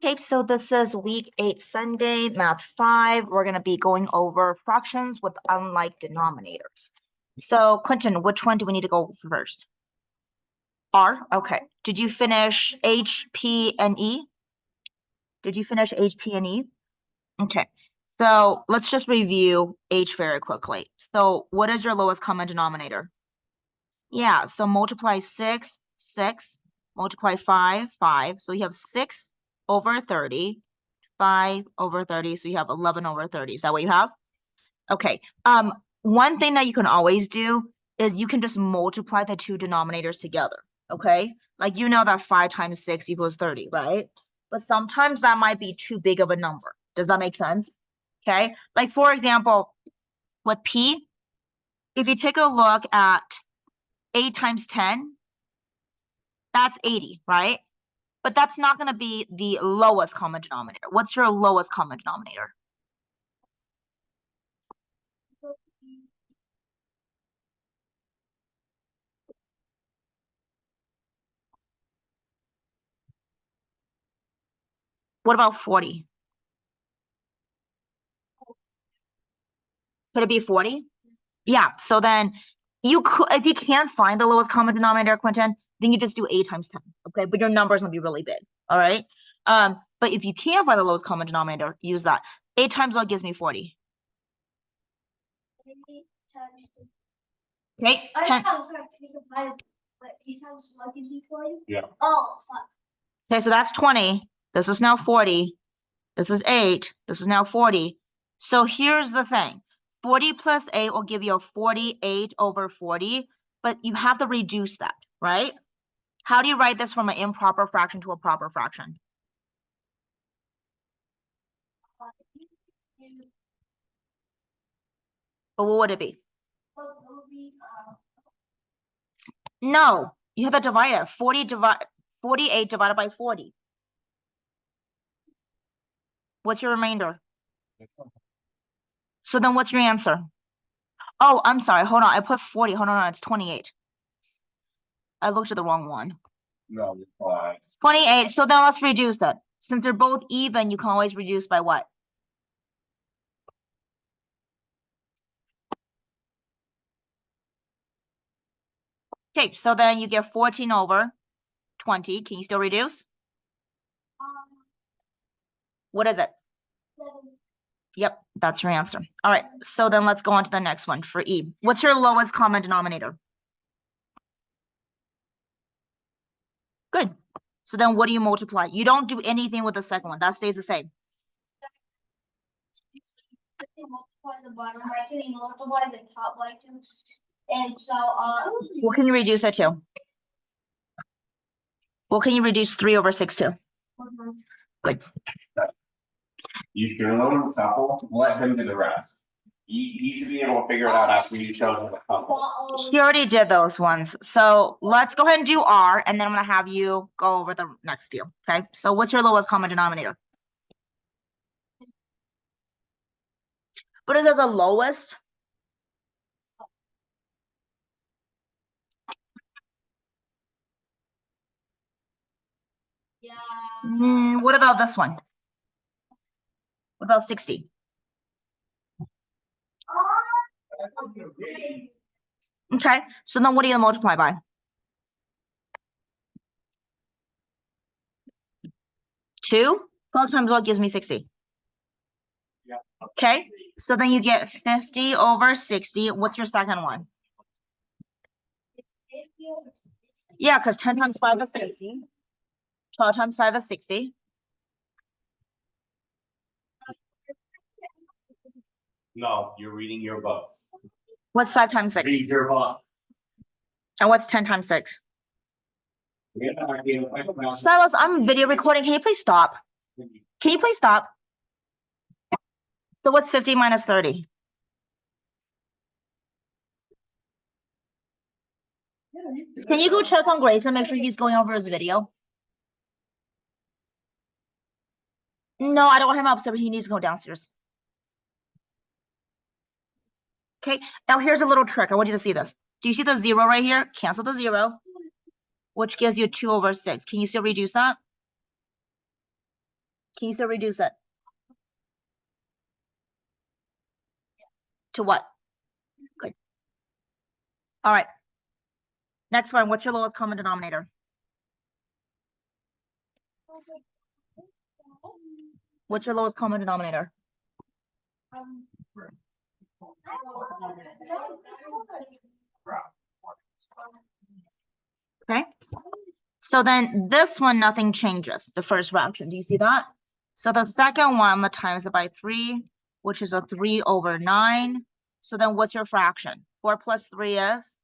Okay, so this is week 8 Sunday, math 5. We're going to be going over fractions with unlike denominators. So Quentin, which one do we need to go first? R? Okay. Did you finish H, P, and E? Did you finish H, P, and E? Okay. So let's just review H very quickly. So what is your lowest common denominator? Yeah, so multiply 6, 6, multiply 5, 5. So you have 6 over 30. 5 over 30, so you have 11 over 30. Is that what you have? Okay. One thing that you can always do is you can just multiply the two denominators together, okay? Like you know that 5 times 6 equals 30, right? But sometimes that might be too big of a number. Does that make sense? Okay? Like for example, with P, if you take a look at 8 times 10, that's 80, right? But that's not going to be the lowest common denominator. What's your lowest common denominator? What about 40? Could it be 40? Yeah, so then you could, if you can't find the lowest common denominator, Quentin, then you just do 8 times 10, okay? But your number is gonna be really big, all right? But if you can't find the lowest common denominator, use that. 8 times what gives me 40? Okay, 10. Yeah. Oh. Okay, so that's 20. This is now 40. This is 8. This is now 40. So here's the thing. 40 plus 8 will give you a 48 over 40, but you have to reduce that, right? How do you write this from an improper fraction to a proper fraction? But what would it be? No, you have to divide it. 48 divided by 40. What's your remainder? So then what's your answer? Oh, I'm sorry. Hold on. I put 40. Hold on. It's 28. I looked at the wrong one. No, it's fine. 28. So then let's reduce that. Since they're both even, you can always reduce by what? Okay, so then you get 14 over 20. Can you still reduce? What is it? 7. Yep, that's your answer. All right, so then let's go on to the next one for E. What's your lowest common denominator? Good. So then what do you multiply? You don't do anything with the second one. That stays the same. Multiply the bottom by 2, and multiply the top by 2. And so what can you reduce it to? What can you reduce 3 over 6 to? Good. You should learn a couple, let him do the rest. You should be able to figure it out after you show him a couple. She already did those ones. So let's go ahead and do R, and then I'm going to have you go over the next few. Okay. So what's your lowest common denominator? But is it the lowest? yeah. What about this one? What about 60? Okay, so then what do you multiply by? 2? 12 times what gives me 60? Yeah. Okay, so then you get 50 over 60. What's your second one? Yeah, because 10 times 5 is 50. 12 times 5 is 60. No, you're reading your book. What's 5 times 6? Read your book. And what's 10 times 6? Yeah. Silas, I'm video recording. Can you please stop? Can you please stop? So what's 50 minus 30? Can you go check on Grace and make sure he's going over his video? No, I don't want him upstairs, but he needs to go downstairs. Okay, now here's a little trick. I want you to see this. Do you see the 0 right here? Cancel the 0, which gives you 2 over 6. Can you still reduce that? Can you still reduce it? To what? Good. All right. Next one, what's your lowest common denominator? What's your lowest common denominator? Okay. So then this one, nothing changes, the first fraction. Do you see that? So the second one, I'm gonna times it by 3, which is a 3/9. So then what's your fraction? 4 plus 3 is?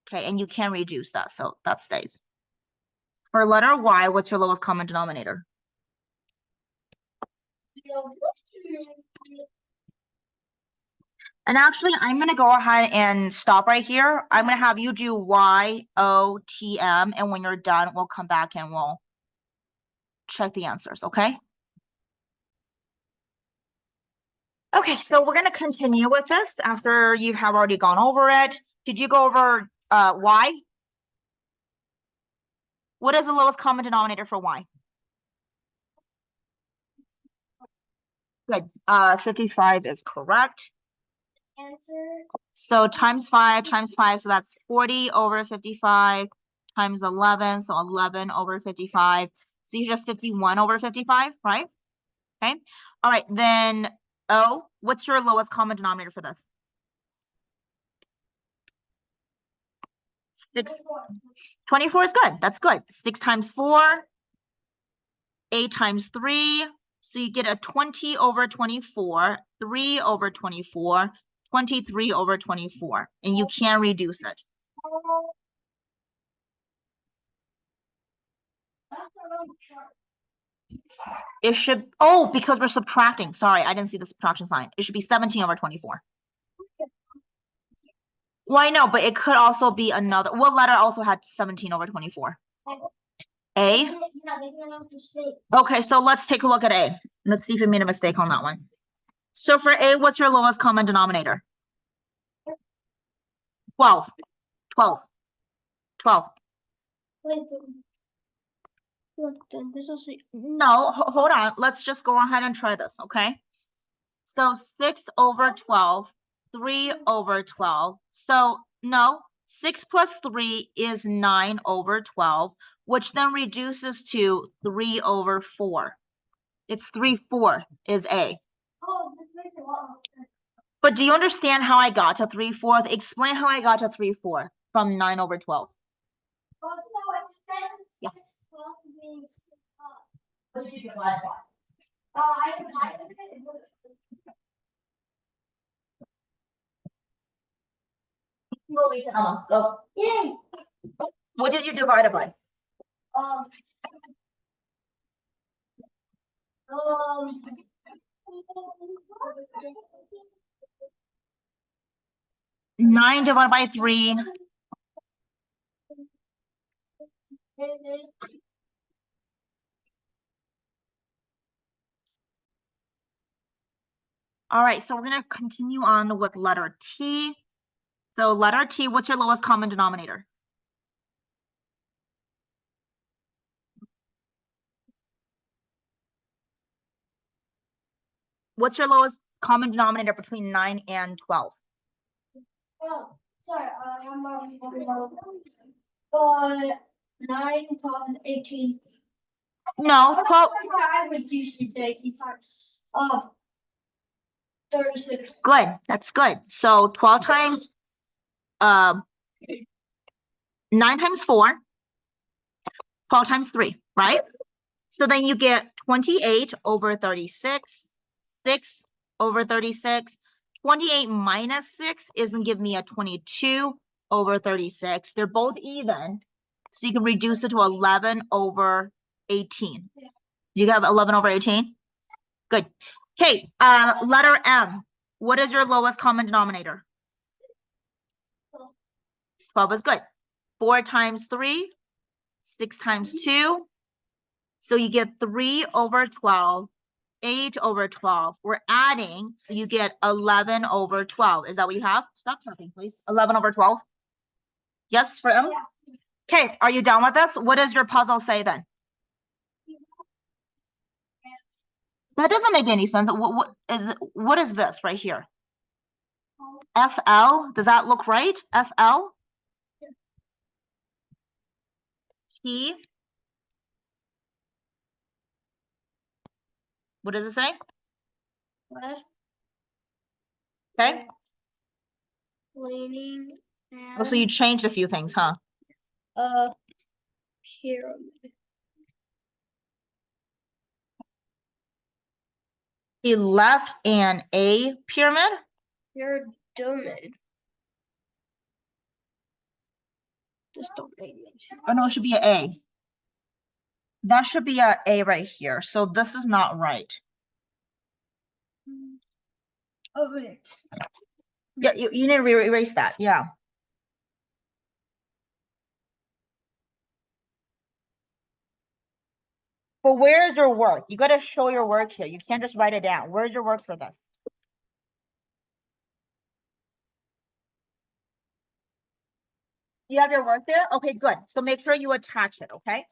Okay, and you can reduce that, so that stays. For letter Y, what's your lowest common denominator? And actually, I'm gonna go ahead and stop right here. I'm gonna have you do Y, O, T, M, and when you're done, we'll come back and we'll check the answers, okay? Okay, so we're gonna continue with this after you have already gone over it. Did you go over Y? What is the lowest common denominator for Y? Good. 55 is correct. Answer. So times 5, so that's 40/55 times 11, so 11/55. So you should have 51/55, right? Okay. All right, then O, what's your lowest common denominator for this? 6. 24 is good. That's good. 6 times 4, 8 times 3. So you get a 20/24, 3/24, 23/24, and you can reduce it. It should, oh, because we're subtracting. Sorry, I didn't see the subtraction sign. It should be 17/24. Well, I know, but it could also be another. What letter also had 17/24? A? Okay, so let's take a look at A. Let's see if we made a mistake on that one. So for A, what's your lowest common denominator? 12. 12. 12. Look, then this is No, hold on. Let's just go ahead and try this, okay? So 6/12, 3/12. So no, 6 plus 3 is 9/12, which then reduces to 3/4. It's 3/4 is A. Oh, this makes a lot more sense. But do you understand how I got to 3/4? Explain how I got to 3/4 from 9/12. Oh, so expensive. Yeah. Means, What did you divide by? I divided it. Go. Yay. What did you divide it by? Um, 9 divided by 3. All right, so we're going to continue on with letter T. So letter T, what's your lowest common denominator? What's your lowest common denominator between 9 and 12? Oh, sorry, I'm already 9, 12, and 18. No, 12. I reduced it to 18, sorry. 36. Good, that's good. So 12 times, 9 times 4, 12 times 3, right? So then you get 28/36, 6/36. 28 minus 6 is gonna give me a 22/36. They're both even. So you can reduce it to 11/18. You have 11/18? Good. Okay, letter M. What is your lowest common denominator? 12 is good. 4 times 3, 6 times 2. So you get 3/12, 8/12. We're adding, so you get 11/12. Is that what you have? Stop talking, please. 11/12? Yes, for M? Yeah. Okay, are you done with this? What does your puzzle say then? That doesn't make any sense. What is this right here? FL, does that look right? FL? T. What does it say? Left Okay. leaning Oh, so you and changed a few things, huh? pyramid. He left an A pyramid? Pyramid. Just don't make me. Oh, no, it should be an A. That should be a A right here. So this is not right. Oh, wait. Yeah, you need to erase that. Yeah. But where's your work? You got to show your work here. You can't just write it down. Where's your work for this? You have your work there? Okay, good. So make sure you attach it, okay?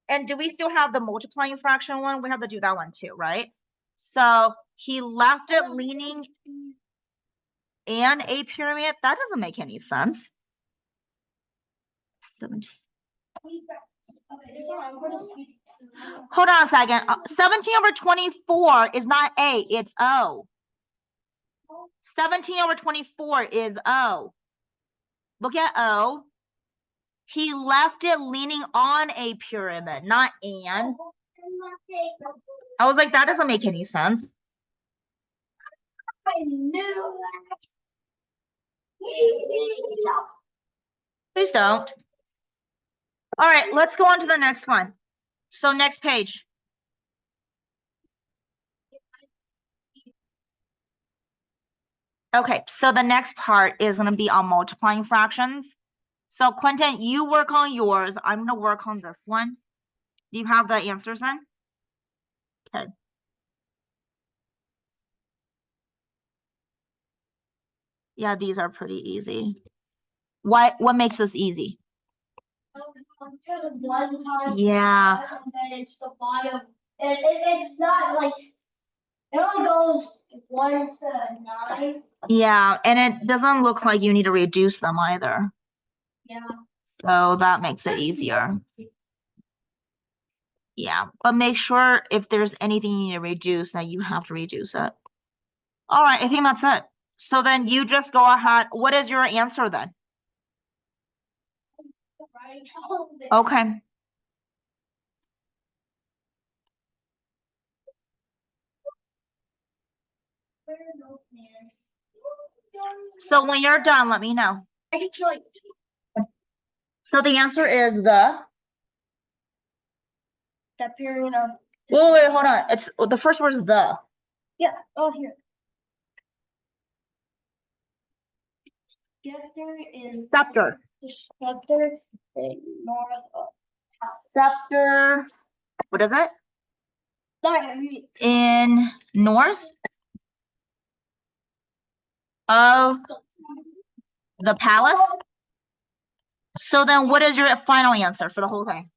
And do we still have the multiplying fraction one? We have to do that one too, right? So he left it leaning and a pyramid. That doesn't make any sense. 17. Hold on a second. 17 over 24 is not A, it's O. 17 over 24 is O. Look at O. He left it leaning on a pyramid, not and. I was like, that doesn't make any sense. I knew that. Please don't. All right, let's go on to the next one. So next page. Okay, so the next part is going to be on multiplying fractions. So Quentin, you work on yours. I'm going to work on this one. Do you have the answers then? Okay. Yeah, these are pretty easy. What makes this easy? One time. Yeah. And then it's the bottom. It's not like, it only goes 1 to 9. Yeah, and it doesn't look like you need to reduce them either. Yeah. So that makes it easier. Yeah, but make sure if there's anything you need to reduce, that you have to reduce it. All right, I think that's it. So then you just go ahead. What is your answer then? Okay. So when you're done, let me know. I can show you. So the answer is the. That period of. Wait, hold on. It's the first word is the. Yeah, oh, here. Scepter is. Scepter. Scepter north of. Scepter. What is it? Sorry, In north of the palace. So then what is your final answer for the whole thing?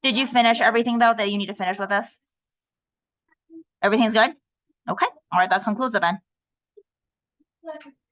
Did you finish everything though that you need to finish with this? Everything's good? Okay. All right, that concludes it then.